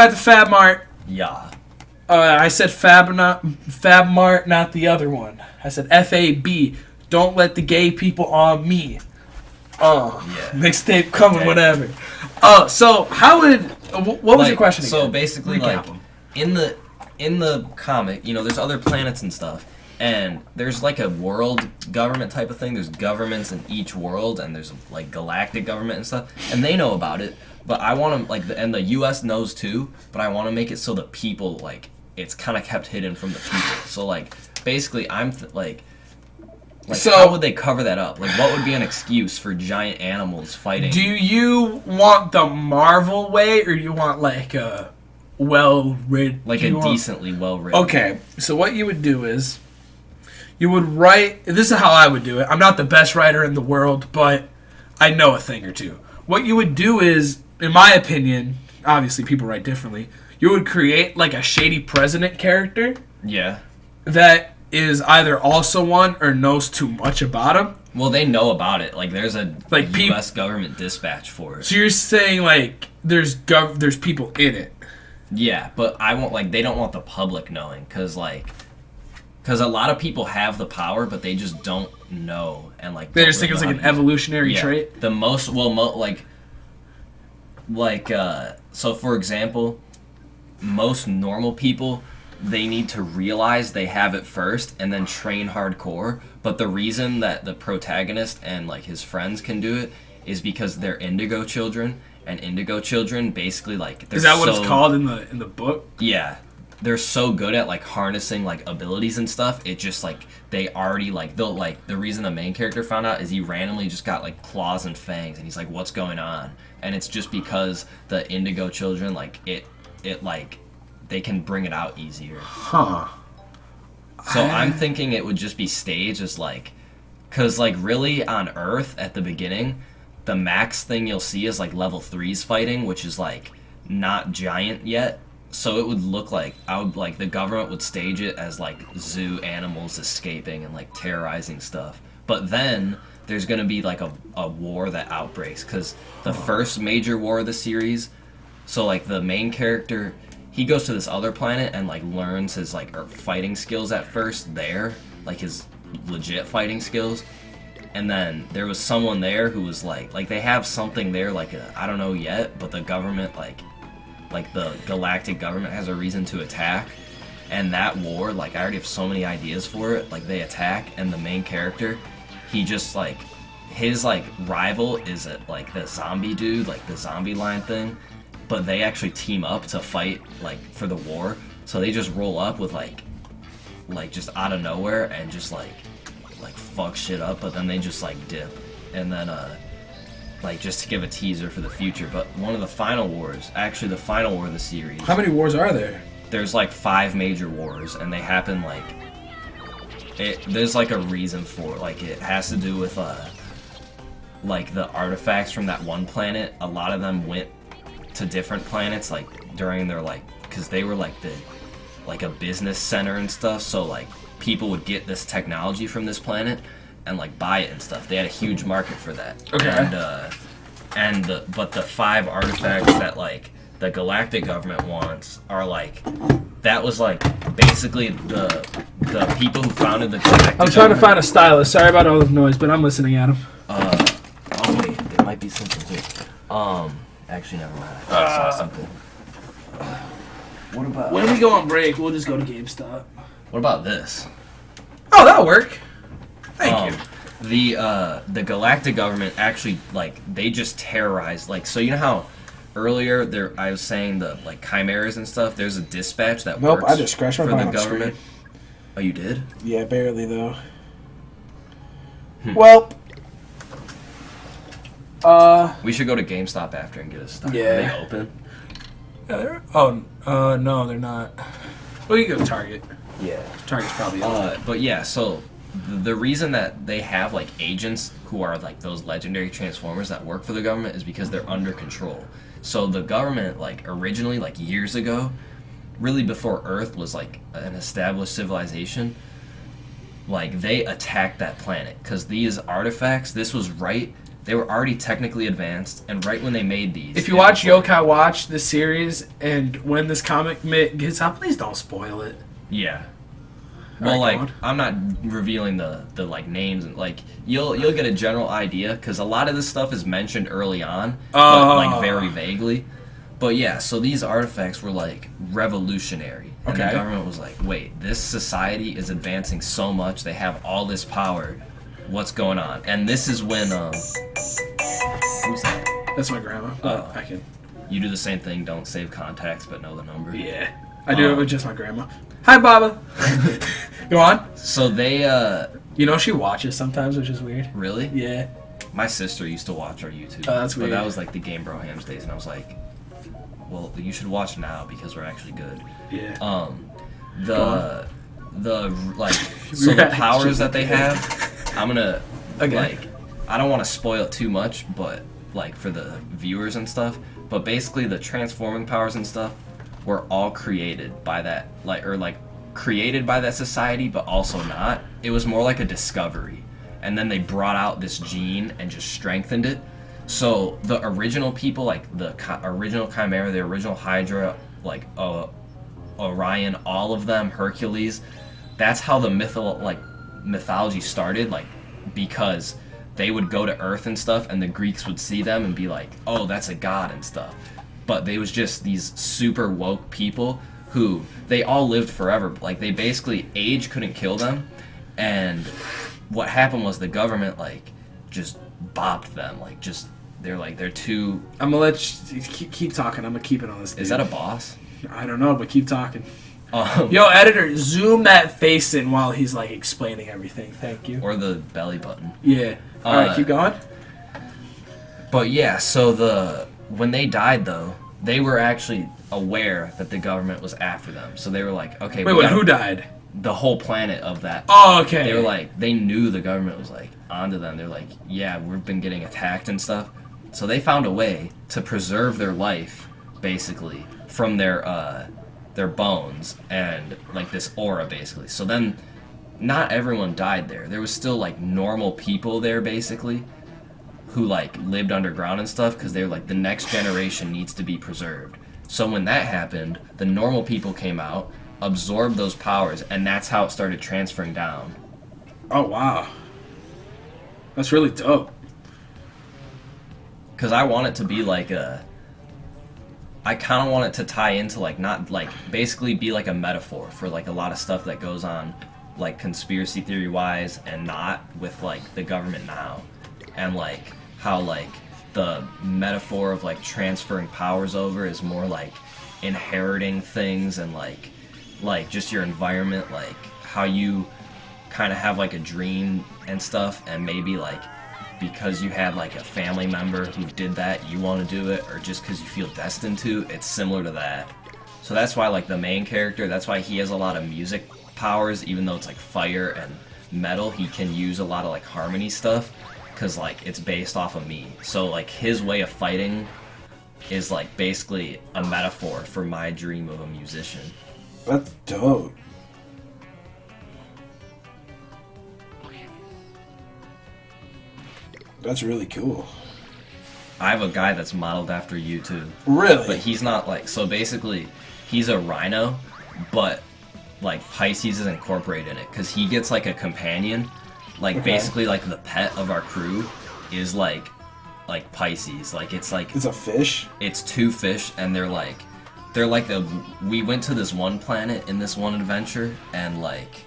at the Fab Mart. Yeah. I said Fab Mart, not the other one. I said FAB. Don't let the gay people on me. Mixtape coming, whatever. So how would what was your question again? So basically, Recap like in the comic, there's other planets and stuff, and there's like a world government type of thing. There's governments in each world, and there's like galactic government and stuff, and they know about it. But I want to and the U.S. knows too. But I want to make it so the people it's kind of kept hidden from the people. So like basically, I'm so, how would they cover that up? Like, what would be an excuse for giant animals fighting? Do you want the Marvel way, or you want like a well-written... Like a decently well-written... Okay, so what you would do is, you would write... This is how I would do it. I'm not the best writer in the world, but I know a thing or two. What you would do is, in my opinion, obviously people write differently, you would create like a shady president character. Yeah. That is either also one or knows too much about him. Well, they know about it. Like, there's a U.S. government dispatch for it. So you're saying, like, there's people in it. Yeah, but I want, they don't want the public knowing, because a lot of people have the power, but they just don't know, and, they just think it's, like, an evolutionary trait? The most, so, for example, most normal people... They need to realize they have it first and then train hardcore. But the reason that the protagonist and like his friends can do it is because they're indigo children, and indigo children basically is that what it's called in the book? Yeah, they're so good at like harnessing like abilities and stuff. It just like they already the reason the main character found out is he randomly just got like claws and fangs, and he's like, what's going on? And it's just because the indigo children they can bring it out easier. Huh. So I'm thinking it would just be staged as because really on Earth at the beginning, the max thing you'll see is like level 3s fighting, which is not giant yet. So it would look the government would stage it as zoo animals escaping and terrorizing stuff. But then there's gonna be a war that outbreaks, because the first major war of the series, so the main character, he goes to this other planet and learns his fighting skills at first there, his legit fighting skills. And then there was someone there who was they have something there I don't know yet, but the government the galactic government has a reason to attack. And that war, I already have so many ideas for it. They attack, and the main character, he just his rival is the zombie dude, the zombie line thing. But they actually team up to fight for the war. So they just roll up with just out of nowhere and just fuck shit up. But then they just dip, and then just to give a teaser for the future. But one of the final wars, actually the final war of the series. How many wars are there? There's 5 major wars, and they happen there's a reason for it. It has to do with the artifacts from that one planet. A lot of them went to different planets during their because they were a business center and stuff, so people would get this technology from this planet and buy it and stuff. They had a huge market for that. Okay. But the 5 artifacts that the galactic government wants are that was basically the people who founded the galactic I'm trying to find a stylus. Sorry about all the noise, but I'm listening, Adam. Oh wait, there might be something here. Actually, never mind. I saw something. What about... When we go on break, we'll just go to GameStop. What about this? Oh, that'll work. Thank you. The galactic government actually, they just terrorize, so you know how earlier I was saying the, chimeras and stuff, there's a dispatch that works I just scratched my for the butt government. Screen. Oh, you did? Yeah, barely, though. Well... we should go to GameStop after and get us stuff. Yeah. Are they open? Yeah, no, they're not. Well, you can go to Target. Yeah. Target's probably open. But yeah, so the reason that they have agents who are those legendary transformers that work for the government is because they're under control. So the government originally years ago, really before Earth was an established civilization, they attacked that planet because these artifacts, this was right they were already technically advanced, and right when they made these... If you watch Yokai Watch, the series, and when this comic gets out, please don't spoil it. Yeah. Well, Alright, like, I'm not revealing the like, names, and like, you'll get a general idea, because a lot of this stuff is mentioned early on, but, like, very vaguely. But yeah, so these artifacts were, like, revolutionary. And the government was like, wait, this society is advancing so much, they have all this power, what's going on? And this is when, who's that? That's my grandma. I can... You do the same thing, don't save contacts, but know the number. Yeah. I do it with just my grandma. Hi, Baba. Go on. So they, You know, she watches sometimes, which is weird. Really? Yeah. My sister used to watch our YouTube. Oh, that's weird. But that was like the Game Bro Hams days, and I was like, well, you should watch now because we're actually good. Yeah. The like, so the powers that they have, I'm gonna, like, I don't want to spoil it too much, but, like, for the viewers and stuff, but basically the transforming powers and stuff were all created by that, like, or, like, created by that society, but also not. It was more like a discovery. And then they brought out this gene and just strengthened it. So the original people, like the original Chimera, the original Hydra, like Orion, all of them, Hercules, that's how the mythology started, like, because they would go to Earth and stuff, and the Greeks would see them and be like, oh, that's a god and stuff. But they was just these super woke people who, they all lived forever. Like, they basically, age couldn't kill them, and what happened was the government, like, just bopped them, like, just, they're too... I'm gonna let you keep talking. I'm gonna keep it on this. Is that a boss? I don't know, but keep talking. Yo, editor, zoom that face in while he's, like, explaining everything. Thank you. Or the belly button. Yeah. All right, keep going. But yeah, so when they died, though, they were actually aware that the government was after them. So they were like, okay... Wait, who died? The whole planet of that. Oh, okay. They were like, they knew the government was, like, onto them. They're like, yeah, we've been getting attacked and stuff. So they found a way to preserve their life, basically, from their bones and, like, this aura, basically. So then, not everyone died there. There was still, like, normal people there, basically, who, like, lived underground and stuff, because they were like, the next generation needs to be preserved. So when that happened, the normal people came out, absorbed those powers, and that's how it started transferring down. Oh, wow. That's really dope. Because I want it to be like I kind of want it to tie into, like, not, like, basically be like a metaphor for, like, a lot of stuff that goes on, like, conspiracy theory wise, and not with, like, the government now. And, like, how, like, the metaphor of, like, transferring powers over is more like inheriting things, and, like just your environment, like how you kind of have, like, a dream and stuff, and maybe, like, because you had, like, a family member who did that, you want to do it, or just because you feel destined to. It's similar to that. So that's why, like, the main character, that's why he has a lot of music powers, even though it's, like, fire and metal, he can use a lot of, like, harmony stuff, because, like, it's based off of me. So, like, his way of fighting is, like, basically a metaphor for my dream of a musician. That's dope. That's really cool. I have a guy that's modeled after you, too. Really? But he's not, like... So basically, he's a rhino, but, like, Pisces is incorporated in it. Because he gets, like, a companion. Like, basically, like, the pet of our crew is, like Pisces. Like, it's, like... It's a fish? It's two fish, and they're, like... We went to this one planet in this one adventure, and, like...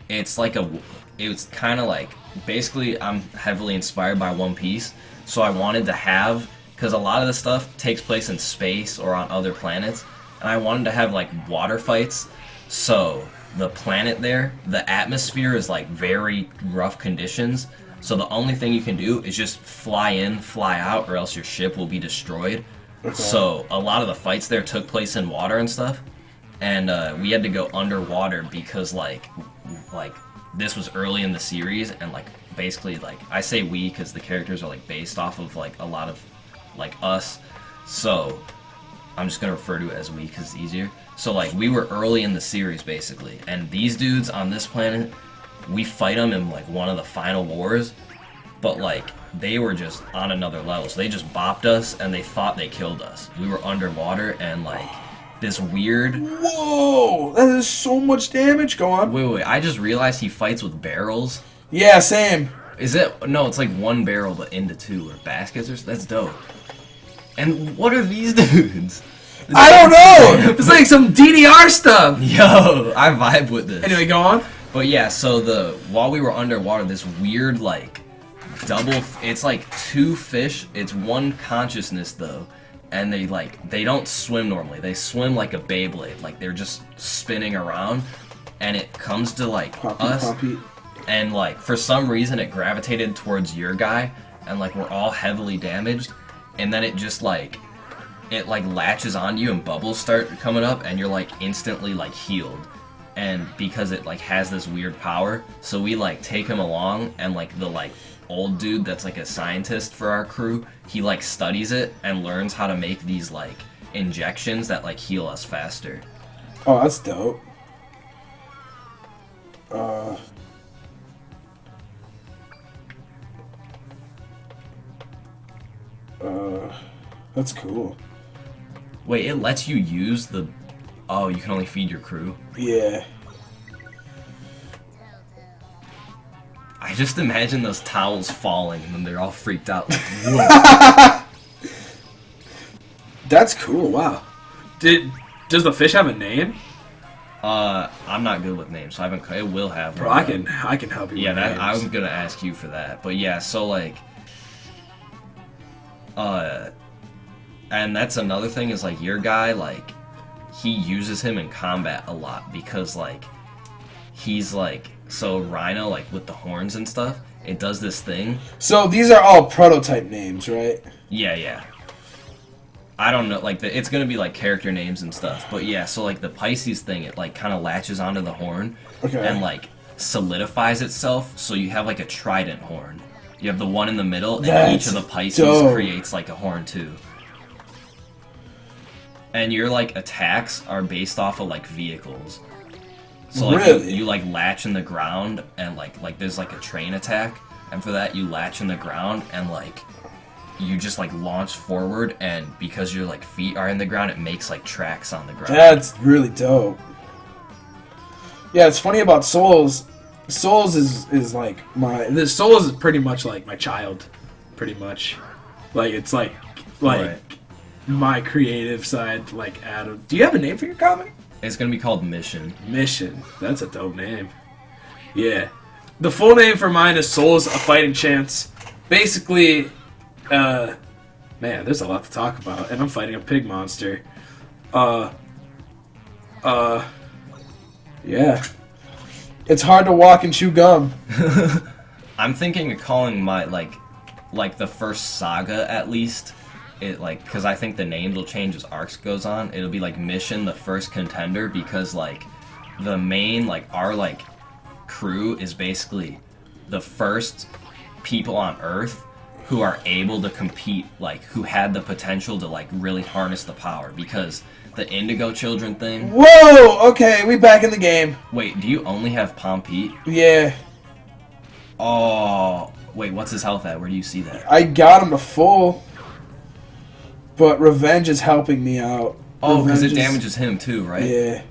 It's, like, it was kind of, like... Basically, I'm heavily inspired by One Piece, so I wanted to have, because a lot of the stuff takes place in space or on other planets, and I wanted to have, like, water fights. So the planet there, the atmosphere is, like, very rough conditions, so the only thing you can do is just fly in, fly out, or else your ship will be destroyed. So a lot of the fights there took place in water and stuff, and we had to go underwater because, like this was early in the series, and, like, basically, like, I say we because the characters are, like, based off of, like, a lot of, like, us, so I'm just gonna refer to it as we because it's easier. So, like, we were early in the series, basically, and these dudes on this planet, we fight them in, like, one of the final wars, but like they were just on another level. So they just bopped us, and they thought they killed us. We were underwater, and like this weird. Whoa! That is so much damage. Go on. Wait! I just realized he fights with barrels. Yeah, same. Is it? No, it's like one barrel, but into two or baskets. That's dope. And what are these dudes? I don't know. It's like some DDR stuff. Yo, I vibe with this. Anyway, go on. But yeah, so while we were underwater, this weird like double. It's like two fish. It's one consciousness though, and they don't swim normally. They swim like a Beyblade, like they're just spinning around, and it comes to like us, and like for some reason it gravitated towards your guy, and like we're all heavily damaged, and then it just like. It like latches on you and bubbles start coming up and you're like instantly like healed. And because it like has this weird power, so we like take him along, and like the like old dude that's like a scientist for our crew, he like studies it and learns how to make these like injections that like heal us faster. Oh, that's dope. That's cool. Wait, it lets you use the... Oh, you can only feed your crew? Yeah. I just imagine those towels falling and then they're all freaked out. Like, whoa. That's cool, wow. Does the fish have a name? I'm not good with names, so I haven't... It will have Bro, one. I can help you yeah, with that, names. I'm gonna ask you for that. But yeah, so like... And that's another thing is like your guy, like he uses him in combat a lot because like he's like so Rhino like with the horns and stuff, it does this thing. So these are all prototype names, right? Yeah. I don't know, like it's gonna be like character names and stuff, but yeah. So like the Pisces thing, it like kind of latches onto the horn and like solidifies itself, so you have like a trident horn. You have the one in the middle, and each of the Pisces creates like a horn too. And your like attacks are based off of like vehicles. So like really? you like latch in the ground and like there's like a train attack, and for that you latch in the ground and like you just like launch forward, and because your like feet are in the ground it makes like tracks on the ground. That's really dope. Yeah, it's funny about Souls. Souls is like the Souls is pretty much like my child, pretty much. Like it's like Right. My creative side, like Adam. Do you have a name for your comic? It's gonna be called Mission. Mission. That's a dope name. Yeah. The full name for mine is Souls, A Fighting Chance. Basically, man, there's a lot to talk about, and I'm fighting a pig monster. Yeah. It's hard to walk and chew gum. I'm thinking of calling my like the first saga at least. It like because I think the names will change as arcs goes on. It'll be like Mission, the first contender, because like the main like our like crew is basically the first people on Earth who are able to compete, like who had the potential to like really harness the power, because the Indigo Children thing. Whoa! Okay, we back in the game. Wait, do you only have Pompete? Yeah. Oh, wait, what's his health at? Where do you see that? I got him to full. But Revenge is helping me out. Oh, because it damages him too, right? Yeah.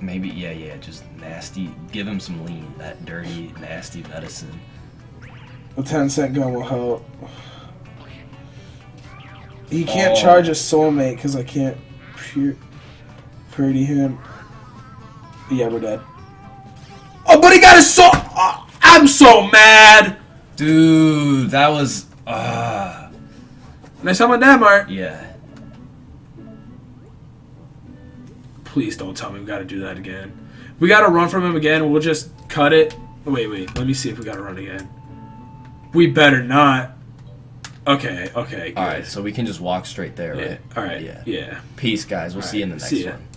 Maybe, yeah, just nasty. Give him some lean, that dirty, nasty medicine. A 10-cent gun will help. He can't charge a soulmate because I can't pretty him. Yeah, we're dead. Oh, but he got his soul. Oh, I'm so mad. Dude, that was. Nice on that, Mark. Yeah. Please don't tell me we gotta do that again. We gotta run from him again. We'll just cut it. Wait. Let me see if we gotta run again. We better not. Okay. Good. Alright, so we can just walk straight there, right? Yeah. Alright. Yeah. Peace, guys. We'll see you in the next one.